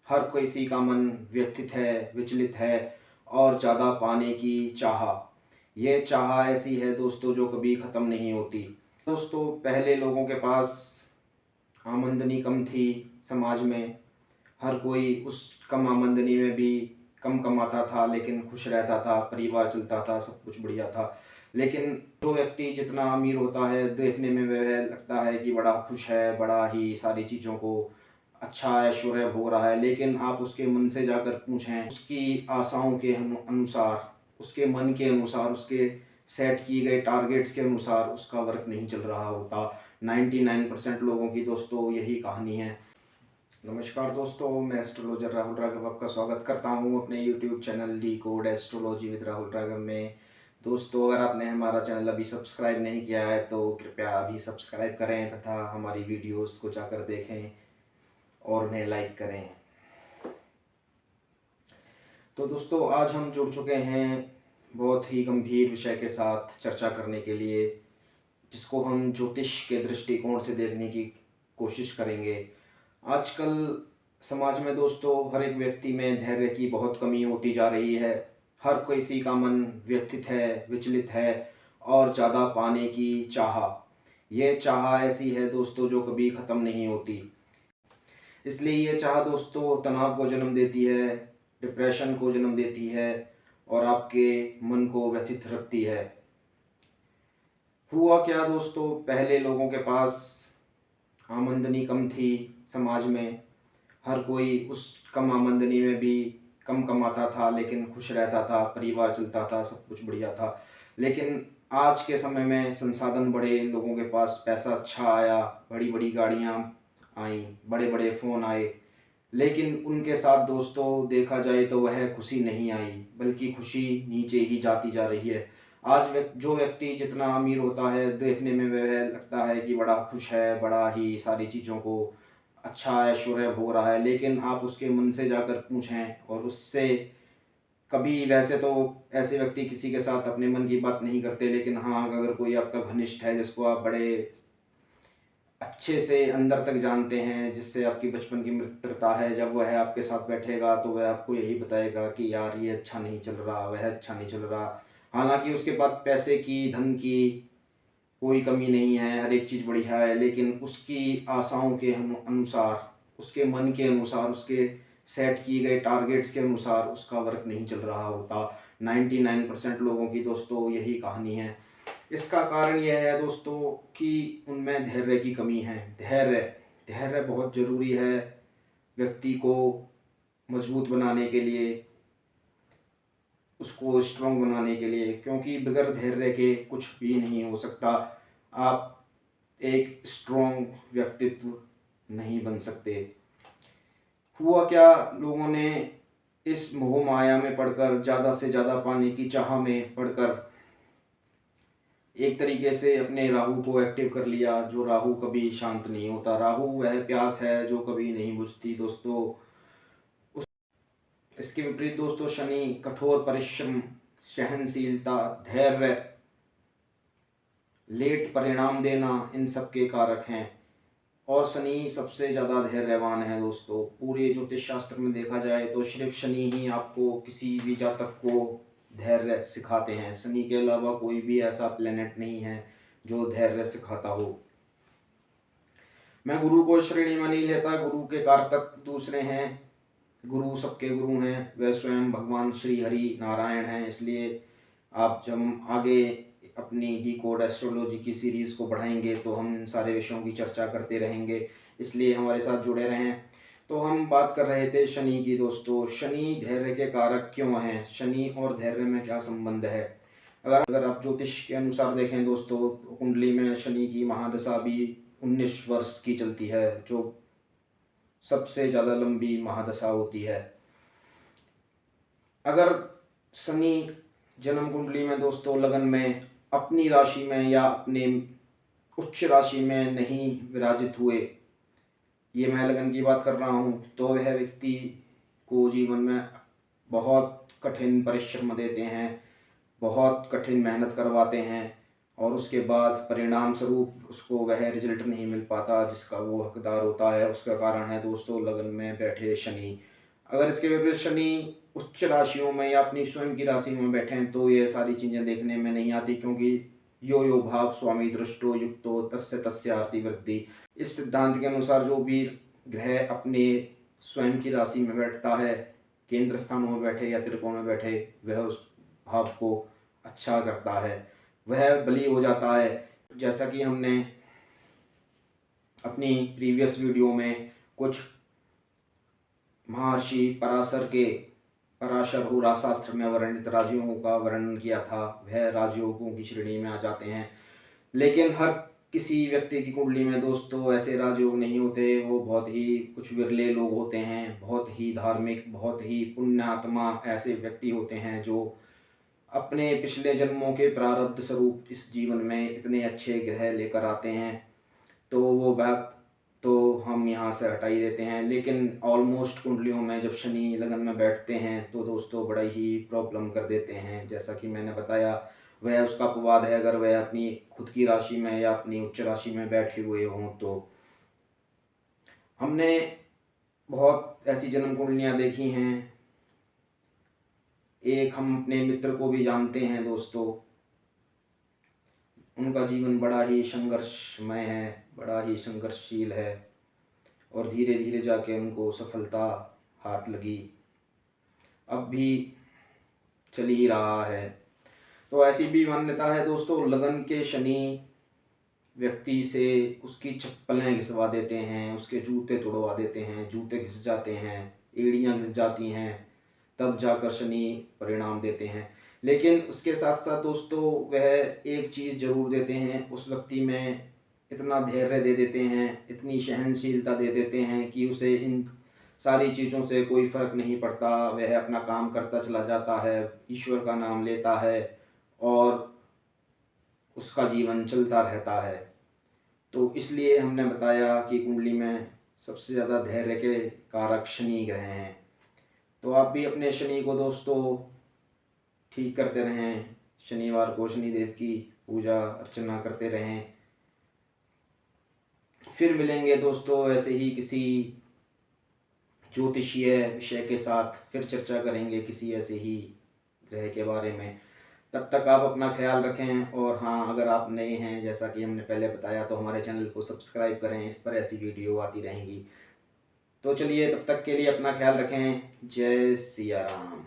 हर किसी का मन व्यथित है, विचलित है और ज़्यादा पाने की चाह। ये चाह ऐसी है दोस्तों जो कभी ख़त्म नहीं होती। दोस्तों पहले लोगों के पास आमदनी कम थी समाज में। हर कोई उस कम आमदनी में भी कम कमाता था लेकिन खुश रहता था, परिवार चलता था, सब कुछ बढ़िया था। लेकिन जो व्यक्ति जितना अमीर होता है देखने में वह लगता है कि बड़ा खुश है, बड़ा ही सारी चीज़ों को अच्छा ऐश्वर्य भोग रहा है, लेकिन आप उसके मन से जाकर पूछें, उसकी आशाओं के अनुसार, उसके मन के अनुसार, उसके सेट किए गए टारगेट्स के अनुसार उसका वर्क नहीं चल रहा होता। 99% लोगों की दोस्तों यही कहानी है। नमस्कार दोस्तों, मैं एस्ट्रोलॉजर राहुल राघव आपका स्वागत करता हूं अपने YouTube channel D code astrology with Rahul Raghav में। दोस्तों अगर आपने हमारा चैनल अभी सब्सक्राइब नहीं किया है तो कृपया अभी सब्सक्राइब करें तथा हमारी वीडियोस को जाकर देखें और उन्हें लाइक करें। तो दोस्तों आज हम जुड़ चुके हैं बहुत ही गंभीर विषय के साथ चर्चा करने के लिए, जिसको हम ज्योतिष के दृष्टिकोण से देखने की कोशिश करेंगे। आजकल समाज में दोस्तों हर एक व्यक्ति में धैर्य की बहुत कमी होती जा रही है। हर किसी का मन व्यथित है, विचलित है और ज़्यादा पाने की चाह। ये चाह ऐसी है दोस्तों जो कभी ख़त्म नहीं होती। इसलिए ये चाह दोस्तों तनाव को जन्म देती है, डिप्रेशन को जन्म देती है और आपके मन को व्यथित रखती है। हुआ क्या दोस्तों, पहले लोगों के पास आमदनी कम थी समाज में। हर कोई उस कम आमदनी में भी कम कमाता था लेकिन खुश रहता था, परिवार चलता था, सब कुछ बढ़िया था। लेकिन आज के समय में संसाधन बढ़े, लोगों के पास पैसा अच्छा आया, बड़ी बड़ी गाड़ियाँ आई, बड़े बड़े फ़ोन आए, लेकिन उनके साथ दोस्तों देखा जाए तो वह खुशी नहीं आई, बल्कि खुशी नीचे ही जाती जा रही है। आज जो व्यक्ति जितना अमीर होता है देखने में वह लगता है कि बड़ा खुश है, बड़ा ही सारी चीज़ों को अच्छा ऐश्वर्य भोग रहा है, लेकिन आप उसके मन से जाकर पूछें और उससे कभी, वैसे तो ऐसे व्यक्ति किसी के साथ अपने मन की बात नहीं करते, लेकिन हाँ अगर कोई आपका घनिष्ठ है जिसको आप बड़े अच्छे से अंदर तक जानते हैं, जिससे आपकी बचपन की मित्रता है, जब वह आपके साथ बैठेगा तो वह आपको यही बताएगा कि यार ये अच्छा नहीं चल रहा, वह अच्छा नहीं चल रहा। हालांकि उसके पास पैसे की, धन की कोई कमी नहीं है, हर एक चीज़ बढ़िया है, लेकिन उसकी आशाओं के अनुसार, उसके मन के अनुसार, उसके सेट किए गए टारगेट्स के अनुसार उसका वर्क नहीं चल रहा होता। 99% लोगों की दोस्तों यही कहानी है। इसका कारण यह है दोस्तों कि उनमें धैर्य की कमी है। धैर्य धैर्य बहुत ज़रूरी है व्यक्ति को मजबूत बनाने के लिए, उसको स्ट्रॉन्ग बनाने के लिए, क्योंकि बगैर धैर्य के कुछ भी नहीं हो सकता। आप एक स्ट्रॉन्ग व्यक्तित्व नहीं बन सकते। हुआ क्या, लोगों ने इस मोह माया में पड़कर, ज़्यादा से ज़्यादा पाने की चाह में पड़कर एक तरीके से अपने राहु को एक्टिव कर लिया, जो राहु कभी शांत नहीं होता। राहु वह प्यास है जो कभी नहीं बुझती दोस्तों। इसके विपरीत दोस्तों शनि कठोर परिश्रम, सहनशीलता, धैर्य, लेट परिणाम देना, इन सब के कारक हैं। और शनि सबसे ज़्यादा धैर्यवान है दोस्तों। पूरे ज्योतिष शास्त्र में देखा जाए तो सिर्फ शनि ही आपको, किसी भी जातक को धैर्य सिखाते हैं। शनि के अलावा कोई भी ऐसा प्लेनेट नहीं है जो धैर्य सिखाता हो। मैं गुरु को श्रेणी में नहीं लेता, गुरु के कारतत्व दूसरे हैं। गुरु सबके गुरु हैं, वह स्वयं भगवान श्री हरि नारायण हैं। इसलिए आप जब हम आगे अपनी डी कोड एस्ट्रोलॉजी की सीरीज़ को बढ़ाएंगे तो हम इन सारे विषयों की चर्चा करते रहेंगे, इसलिए हमारे साथ जुड़े रहें। तो हम बात कर रहे थे शनि की दोस्तों। शनि धैर्य के कारक क्यों हैं? शनि और धैर्य में क्या संबंध है? अगर आप ज्योतिष के अनुसार देखें दोस्तों, तो कुंडली में शनि की महादशा भी 19 वर्ष की चलती है, जो सबसे ज़्यादा लंबी महादशा होती है। अगर शनि जन्म कुंडली में दोस्तों लगन में, अपनी राशि में या अपने उच्च राशि में नहीं विराजित हुए, ये मैं लगन की बात कर रहा हूँ, तो वह व्यक्ति को जीवन में बहुत कठिन परिश्रम देते हैं, बहुत कठिन मेहनत करवाते हैं और उसके बाद परिणाम स्वरूप उसको वह रिजल्ट नहीं मिल पाता जिसका वो हकदार होता है। उसका कारण है दोस्तों लगन में बैठे शनि। अगर इसके विपरीत शनि उच्च राशियों में या अपनी स्वयं की राशि में बैठे हैं तो ये सारी चीज़ें देखने में नहीं आती, क्योंकि यो यो भाव स्वामी दृष्टो युक्तो तस्य तस्य आरती वृद्धि। इस सिद्धांत के अनुसार जो भी ग्रह अपने स्वयं की राशि में बैठता है, केंद्र स्थानों में बैठे या त्रिकोण में बैठे, वह उस भाव को अच्छा करता है, वह बली हो जाता है। जैसा कि हमने अपनी प्रीवियस वीडियो में कुछ महर्षि पराशर हो राजशास्त्र में वर्णित राजयोगों का वर्णन किया था, वह राजयोगों की श्रेणी में आ जाते हैं। लेकिन हर किसी व्यक्ति की कुंडली में दोस्तों ऐसे राजयोग नहीं होते, वो बहुत ही कुछ विरले लोग होते हैं, बहुत ही धार्मिक, बहुत ही पुण्यात्मा ऐसे व्यक्ति होते हैं जो अपने पिछले जन्मों के प्रारब्ध स्वरूप इस जीवन में इतने अच्छे ग्रह लेकर आते हैं। तो वो बात तो हम यहाँ से हटा ही देते हैं। लेकिन ऑलमोस्ट कुंडलियों में जब शनि लगन में बैठते हैं तो दोस्तों बड़ा ही प्रॉब्लम कर देते हैं। जैसा कि मैंने बताया, वह उसका अपवाद है अगर वह अपनी खुद की राशि में या अपनी उच्च राशि में बैठे हुए हों। तो हमने बहुत ऐसी जन्म कुंडलियाँ देखी हैं। एक हम अपने मित्र को भी जानते हैं दोस्तों, उनका जीवन बड़ा ही संघर्षमय है, बड़ा ही संघर्षशील है, और धीरे धीरे जाके उनको सफलता हाथ लगी, अब भी चल ही रहा है। तो ऐसी भी मान्यता है दोस्तों, लगन के शनि व्यक्ति से उसकी चप्पलें घिसवा देते हैं, उसके जूते तोड़वा देते हैं, जूते घिस जाते हैं, एड़ियाँ घिस जाती हैं, तब जाकर शनि परिणाम देते हैं। लेकिन उसके साथ साथ दोस्तों वह एक चीज़ जरूर देते हैं, उस व्यक्ति में इतना धैर्य दे देते हैं, इतनी सहनशीलता दे देते हैं कि उसे इन सारी चीज़ों से कोई फ़र्क नहीं पड़ता। वह अपना काम करता चला जाता है, ईश्वर का नाम लेता है और उसका जीवन चलता रहता है। तो इसलिए हमने बताया कि कुंडली में सबसे ज़्यादा धैर्य के कारक शनि ग्रह हैं। तो आप भी अपने शनि को दोस्तों ठीक करते रहें, शनिवार को शनिदेव की पूजा अर्चना करते रहें। फिर मिलेंगे दोस्तों ऐसे ही किसी ज्योतिषीय विषय के साथ, फिर चर्चा करेंगे किसी ऐसे ही ग्रह के बारे में। तब तक आप अपना ख्याल रखें, और हाँ, अगर आप नए हैं जैसा कि हमने पहले बताया तो हमारे चैनल को सब्सक्राइब करें, इस पर ऐसी वीडियो आती रहेंगी। तो चलिए, तब तक के लिए अपना ख्याल रखें। जय सिया राम।